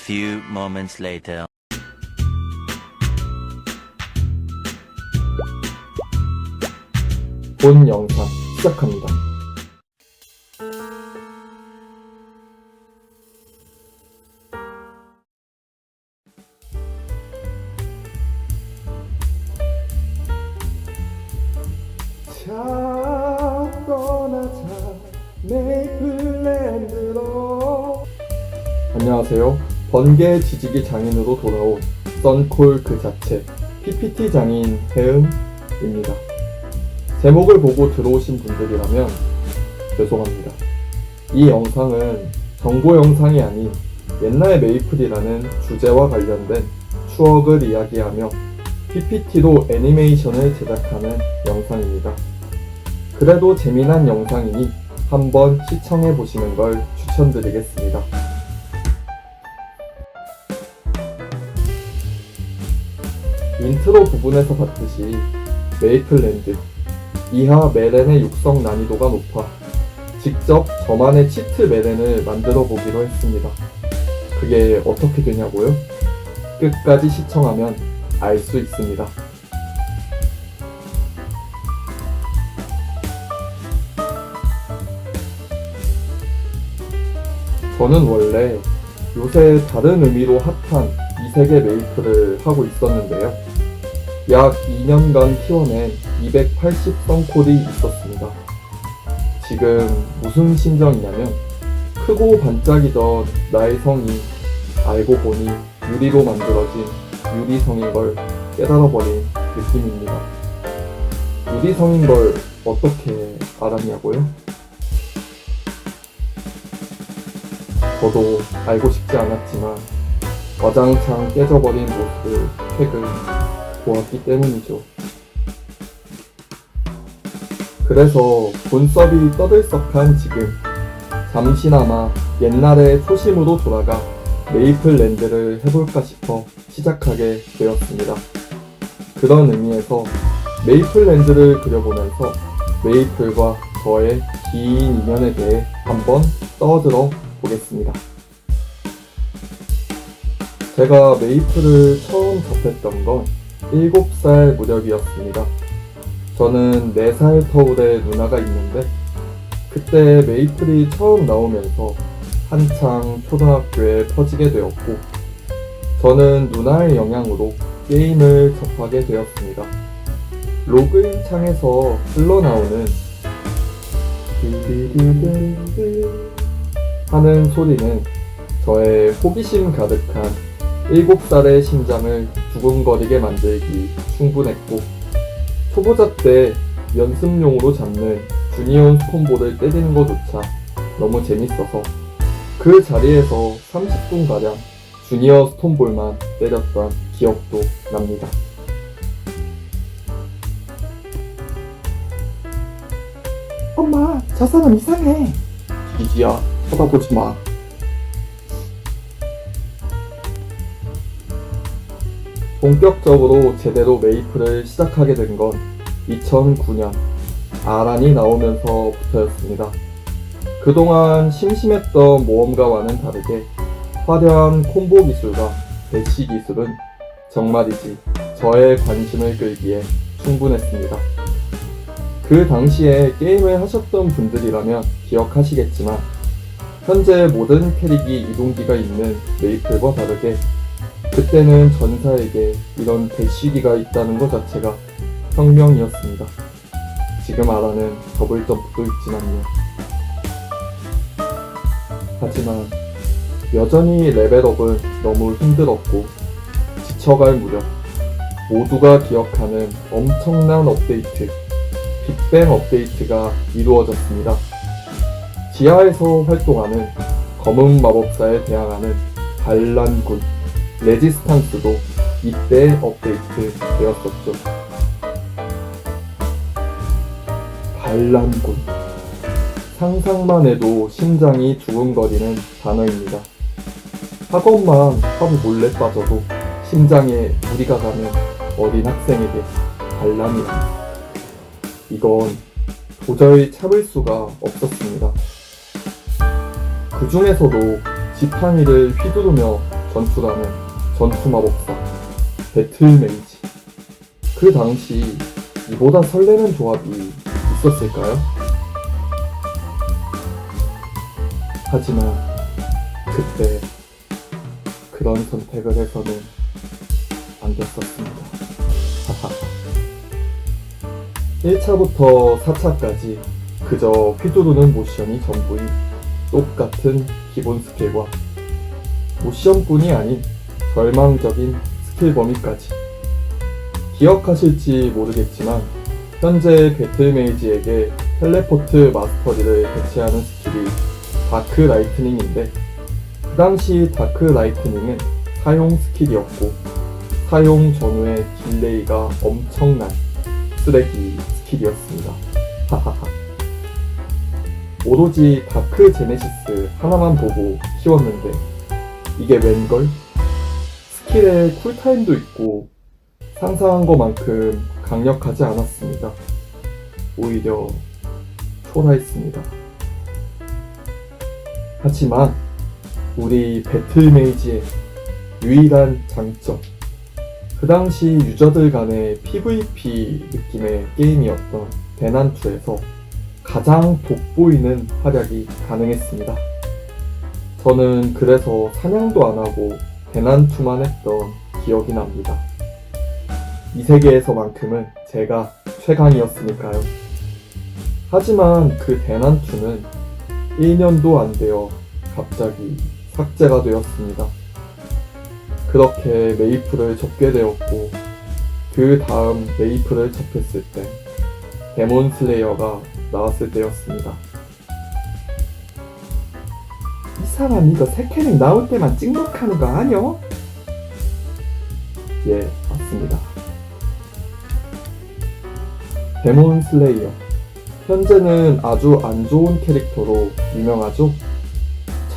few moments later. 본 영상 시작합니다. 자 떠나자 메이플랜드로. 안녕하세요. 번개 지지기 장인으로 돌아온 썬콜 그 자체 PPT 장인 혜은입니다. 제목을 보고 들어오신 분들이라면 죄송합니다. 이 영상은 정보 영상이 아닌 옛날 메이플이라는 주제와 관련된 추억을 이야기하며 PPT로 애니메이션을 제작하는 영상입니다. 그래도 재미난 영상이니 한번 시청해 보시는 걸 추천드리겠습니다. 인트로 부분에서 봤듯이 메이플랜드 이하 메렌의 육성 난이도가 높아 직접 저만의 치트 메렌을 만들어 보기로 했습니다. 그게 어떻게 되냐고요? 끝까지 시청하면 알 수 있습니다. 저는 원래 요새 다른 의미로 핫한 이세계 메이플을 하고 있었는데요. 약 2년간 키워낸 280썬콜이 있었습니다. 지금 무슨 심정이냐면 크고 반짝이던 나의 성이 알고 보니 유리로 만들어진 유리성인 걸 깨달아버린 느낌입니다. 유리성인 걸 어떻게 알았냐고요? 저도 알고 싶지 않았지만 와장창 깨져버린 모습을 최근 보았기 때문이죠. 그래서 본섭이 떠들썩한 지금 잠시나마 옛날의 초심으로 돌아가 메이플랜드를 해볼까 싶어 시작하게 되었습니다. 그런 의미에서 메이플랜드를 그려보면서 메이플과 저의 긴 인연에 대해 한번 떠들어 보겠습니다. 제가 메이플을 처음 접했던 건 7살 무렵이었습니다. 저는 4살 터울의 누나가 있는데 그때 메이플이 처음 나오면서 한창 초등학교에 퍼지게 되었고 저는 누나의 영향으로 게임을 접하게 되었습니다. 로그인 창에서 흘러나오는 하는 소리는 저의 호기심 가득한 7살의 심장을 두근거리게 만들기 충분했고 초보자 때 연습용으로 잡는 주니온 스톤볼을 때리는 것조차 너무 재밌어서 그 자리에서 30분가량 주니어 스톤볼만 때렸던 기억도 납니다. 엄마, 저 사람 이상해. 기지야, 쳐다보지 마. 본격적으로 제대로 메이플을 시작하게 된 건 2009년 아란이 나오면서부터였습니다. 그동안 심심했던 모험가와는 다르게 화려한 콤보 기술과 대시 기술은 정말이지 저의 관심을 끌기에 충분했습니다. 그 당시에 게임을 하셨던 분들이라면 기억하시겠지만 현재 모든 캐릭이 이동기가 있는 메이플과 다르게 그때는 전사에게 이런 대시기가 있다는 것 자체가 혁명이었습니다. 지금 아라는 더블 점프도 있지만요. 하지만 여전히 레벨업은 너무 힘들었고 지쳐갈 무렵 모두가 기억하는 엄청난 업데이트, 빅뱅 업데이트가 이루어졌습니다. 지하에서 활동하는 검은 마법사에 대항하는 반란군 레지스탄스도 이때 업데이트 되었었죠. 반란군. 상상만 해도 심장이 두근거리는 단어입니다. 학원만 하루 몰래 빠져도 심장에 무리가 가는 어린 학생에게 반란이다. 이건 도저히 참을 수가 없었습니다. 그 중에서도 지팡이를 휘두르며 전투라는 전투마법사 배틀메이지. 그 당시 이보다 설레는 조합이 있었을까요? 하지만 그때 그런 선택을 해서는 안 됐었습니다. 1차부터 4차까지 그저 휘두르는 모션이 전부인 똑같은 기본 스킬과 모션뿐이 아닌 절망적인 스킬 범위까지. 기억하실지 모르겠지만 현재 배틀메이지에게 텔레포트 마스터리를 대체하는 스킬이 다크 라이트닝인데, 그 당시 다크 라이트닝은 사용 스킬이었고 사용 전후의 딜레이가 엄청난 쓰레기 스킬이었습니다. 오로지 다크 제네시스 하나만 보고 키웠는데 이게 웬걸? 스킬에 쿨타임도 있고 상상한 것만큼 강력하지 않았습니다. 오히려 초라했습니다. 하지만 우리 배틀메이지의 유일한 장점, 그 당시 유저들 간의 PVP 느낌의 게임이었던 대난투에서 가장 돋보이는 활약이 가능했습니다. 저는 그래서 사냥도 안 하고 대난투만 했던 기억이 납니다. 이 세계에서만큼은 제가 최강이었으니까요. 하지만 그 대난투는 1년도 안 되어 갑자기 삭제가 되었습니다. 그렇게 메이플을 접게 되었고, 그 다음 메이플을 접했을 때 데몬 슬레이어가 나왔을 때였습니다. 이 사람 이거 새 캐릭 나올 때만 찍먹하는 거 아니여? 예, 맞습니다. 데몬 슬레이어, 현재는 아주 안 좋은 캐릭터로 유명하죠?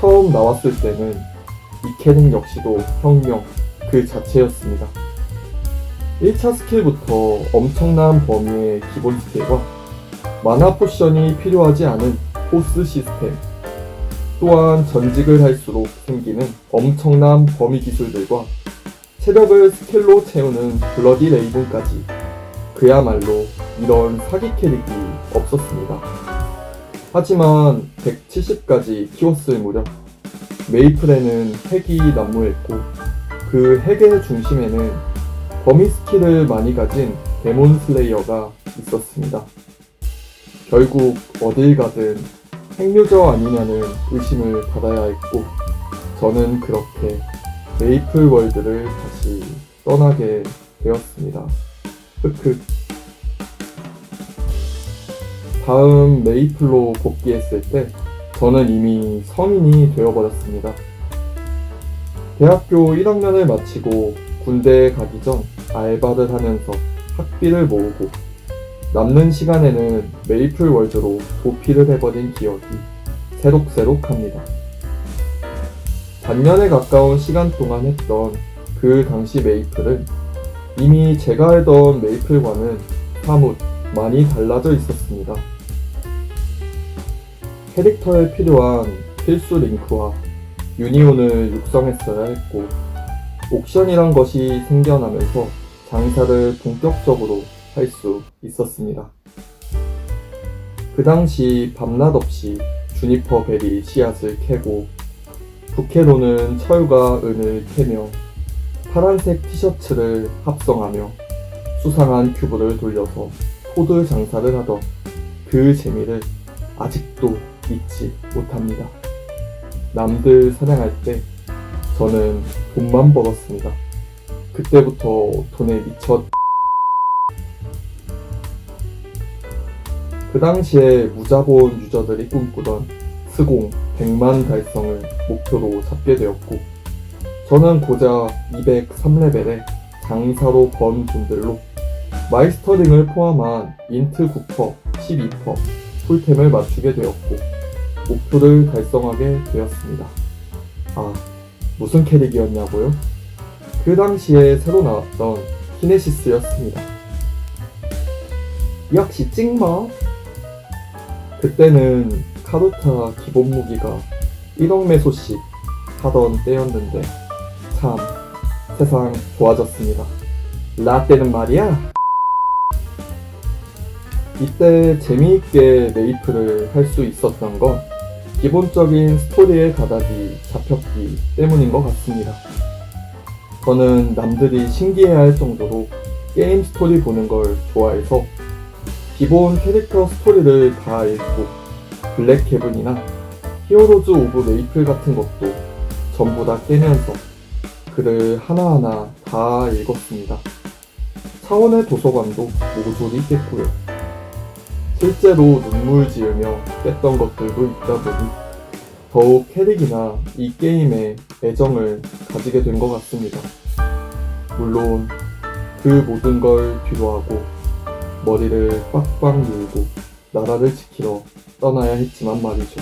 처음 나왔을 때는 이 캐릭 역시도 혁명 그 자체였습니다. 1차 스킬부터 엄청난 범위의 기본 스킬과 마나 포션이 필요하지 않은 포스 시스템, 또한 전직을 할수록 생기는 엄청난 범위 기술들과 체력을 스킬로 채우는 블러디 레이븐까지, 그야말로 이런 사기 캐릭이 없었습니다. 하지만 170까지 키웠을 무렵 메이플에는 핵이 난무했고, 그 핵의 중심에는 범위 스킬을 많이 가진 데몬 슬레이어가 있었습니다. 결국 어딜 가든 핵유저 아니냐는 의심을 받아야 했고, 저는 그렇게 메이플 월드를 다시 떠나게 되었습니다. 흑흑. 다음 메이플로 복귀했을 때 저는 이미 성인이 되어버렸습니다. 대학교 1학년을 마치고 군대에 가기 전 알바를 하면서 학비를 모으고 남는 시간에는 메이플 월드로 도피를 해버린 기억이 새록새록합니다. 반년에 가까운 시간 동안 했던 그 당시 메이플은 이미 제가 알던 메이플과는 사뭇 많이 달라져 있었습니다. 캐릭터에 필요한 필수 링크와 유니온을 육성했어야 했고, 옥션이란 것이 생겨나면서 장사를 본격적으로 할 수 있었습니다. 그 당시 밤낮 없이 주니퍼 베리 씨앗을 캐고, 부캐로는 철과 은을 캐며 파란색 티셔츠를 합성하며 수상한 큐브를 돌려서 코드 장사를 하던 그 재미를 아직도 잊지 못합니다. 남들 사냥할 때 저는 돈만 벌었습니다. 그때부터 돈에 미쳤. 그 당시에 무자본 유저들이 꿈꾸던 스공 100만 달성을 목표로 잡게 되었고, 저는 고작 203레벨에 장사로 번 돈들로 마이스터링을 포함한 인트 9%, 12% 풀템을 맞추게 되었고 목표를 달성하게 되었습니다. 아, 무슨 캐릭이었냐고요? 그 당시에 새로 나왔던 키네시스였습니다. 역시 찍먹! 그때는 카루타 기본 무기가 1억 매소씩 하던 때였는데 참, 세상 좋아졌습니다. 라떼는 말이야. 이때 재미있게 메이플을 할 수 있었던 건 기본적인 스토리의 가닥이 잡혔기 때문인 것 같습니다. 저는 남들이 신기해할 정도로 게임 스토리 보는 걸 좋아해서 기본 캐릭터 스토리를 다 읽고 블랙 헤븐이나 히어로즈 오브 메이플 같은 것도 전부 다 깨면서 글을 하나하나 다 읽었습니다. 차원의 도서관도 모조리 깼고요. 실제로 눈물 지으며 깼던 것들도 있다 보니 더욱 캐릭이나 이 게임에 애정을 가지게 된 것 같습니다. 물론 그 모든 걸 뒤로하고 머리를 빡빡 밀고 나라를 지키러 떠나야 했지만 말이죠.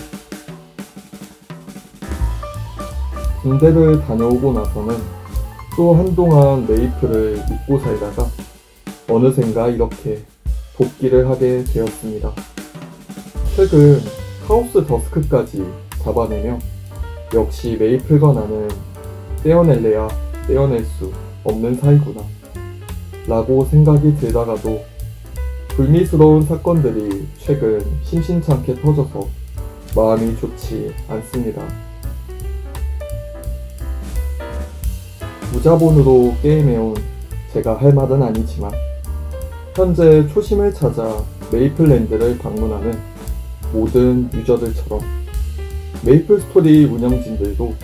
군대를 다녀오고 나서는 또 한동안 메이플을 잊고 살다가 어느샌가 이렇게 복귀를 하게 되었습니다. 최근 카오스 더스크까지 잡아내며 역시 메이플과 나는 떼어낼래야 떼어낼 수 없는 사이구나 라고 생각이 들다가도 불미스러운 사건들이 최근 심심찮게 터져서 마음이 좋지 않습니다. 무자본으로 게임해온 제가 할 말은 아니지만 현재 초심을 찾아 메이플랜드를 방문하는 모든 유저들처럼 메이플 스토리 운영진들도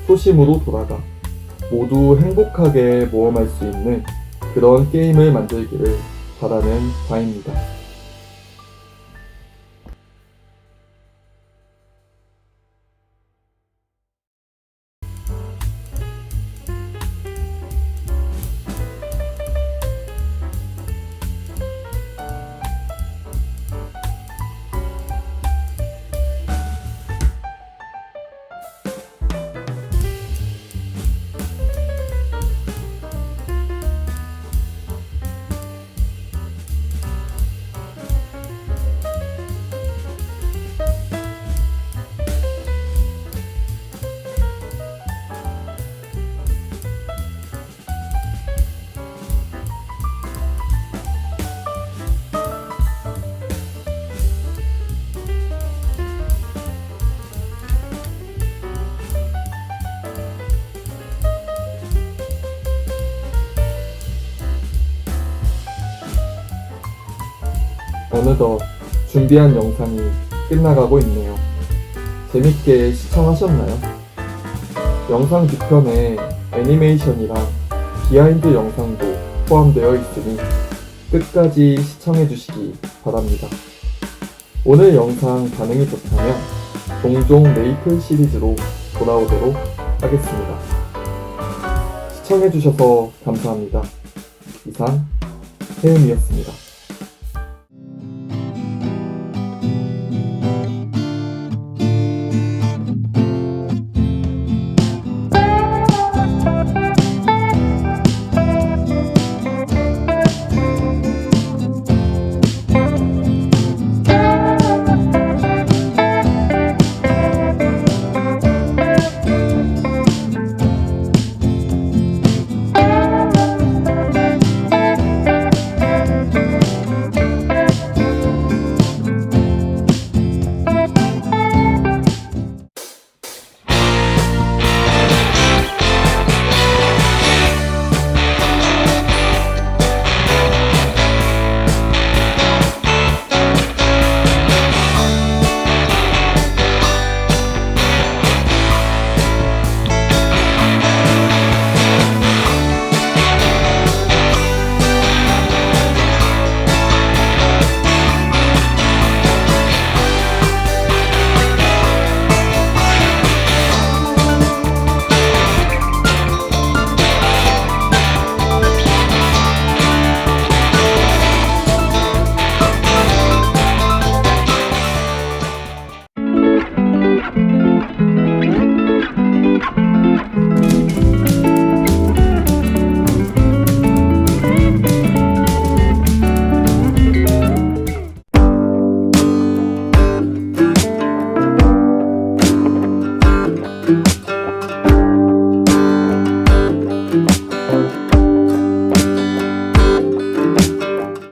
초심으로 돌아가 모두 행복하게 모험할 수 있는 그런 게임을 만들기를 바라는 바입니다. 어느덧 준비한 영상이 끝나가고 있네요. 재밌게 시청하셨나요? 영상 뒤편에 애니메이션이랑 비하인드 영상도 포함되어 있으니 끝까지 시청해주시기 바랍니다. 오늘 영상 반응이 좋다면 종종 메이플 시리즈로 돌아오도록 하겠습니다. 시청해주셔서 감사합니다. 이상 해음이었습니다.